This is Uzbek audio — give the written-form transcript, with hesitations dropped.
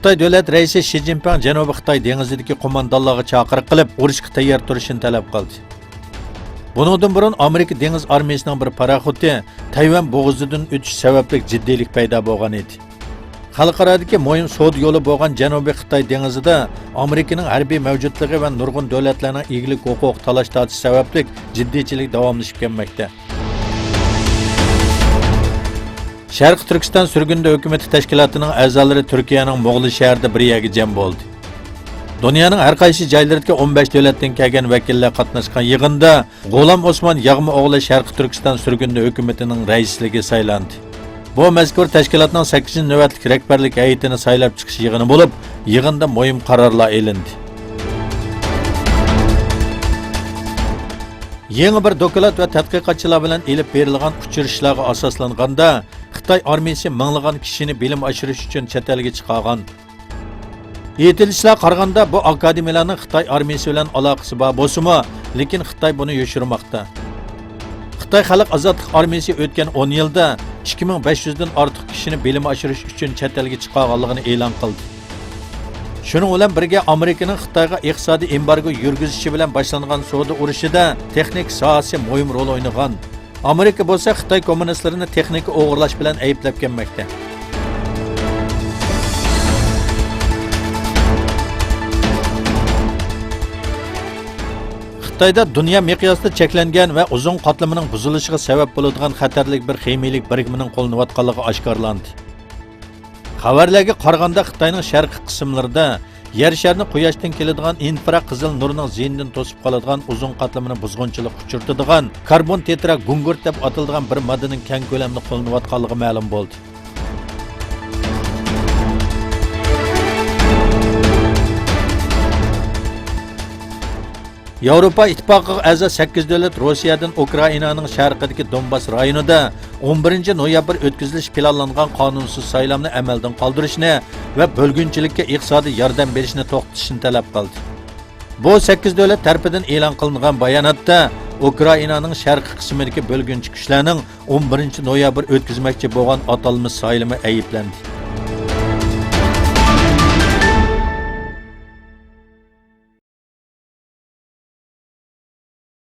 Xitoy davlat raisi Shi Jinping Janubiy Xitoy dengizidagi qo'mondonlarga chaqiriq qilib, urushga tayyor turishni talab qildi. Buningdan burun Amerika dengiz armiyasining bir paraxoti Tayvan bo'g'ozidan o'tish sababli jiddiylik paydo bo'lgan edi. Xalqarodagi muhim savdo yo'li bo'lgan Janubiy Xitoy dengizida Amerikaning harbiy mavjudligi va nurg'un davlatlarning egalik huquq talash tortish sababli jiddiychilik davomlashib kelmoqda. Sharq Turkiston surgunda hukumat tashkilotining a'zolari Turkiyaning Mo'g'ul shahrida bir yerga jam bo'ldi. Dunyoning har qaysi joylariga 15 davlatdan kelgan vakillar qatnashgan yig'inda G'olam Osmon Yag'ma o'g'li Sharq Turkiston surgunda hukumatining raisligi saylandi. Bu mazkur tashkilotning 8-navbatlik rahbarlik hay'atini saylab chiqish yig'ini bo'lib, yig'inda muhim qarorlar elindi. Yangi bir doklad va tadqiqotchilar bilan elib berilgan uchrashuvlarga asoslanganda Xitoy armiyasi minglagan kishini bilim oshirish uchun chet elga chiqargan. Yetilishlar qaraganda bu akademiyalarning Xitoy armiyasi bilan aloqasi bor bo'lsa-mu, lekin Xitoy buni yoshirmoqda. Xitoy xalq ozodlik armiyasi o'tgan 10 yilda 2500 dan ortiq kishini bilim oshirish uchun chet elga chiqarganligini e'lon qildi. Shuning bilan birga Amerikaning Xitoyga iqtisodiy embargo yurgizishi bilan boshlangan savdo urushida texnik sohasi muhim rol o'ynagan. Amerika bo'lsa Xitoy kommunistlarini texnika o'g'irlash bilan ayblab kelmoqda. Xitoyda dunyo miqyosida cheklangan va uzun qatlamining buzilishiga sabab bo'ladigan xatarlik bir ximiylik birikmaning qo'llanayotganligi oshkorlandi. Xabarlarga qaraganda Xitoyning sharqiy qismlarida yer sharni quyoshdan keladigan infraqizil nurning ziynidan to'sib qoladigan uzun qatlamini buzg'unchilik uchirtadigan karbon tetra gungurt deb ataladigan bir moddaning keng ko'lamda qo'llanayotganligi ma'lum bo'ldi. Yevropa İttifaqıga a'zo 8 davlat Rossiyadan Ukrainaning sharqidagi Donbas rayonida 11 noyabr o'tkazilish planlangan qonunsiz saylovni amaldan qoldirishni va bo'lgunchilikka iqtisodiy yordam berishni to'xtatishni talab qildi. Bu 8 davlat tarafidan e'lon qilingan bayonotda Ukrainaning sharqiy qismidagi bo'lgunchi kuchlarning 11 noyabr o'tkazmoqchi bo'lgan atalmish saylovni ayblandi.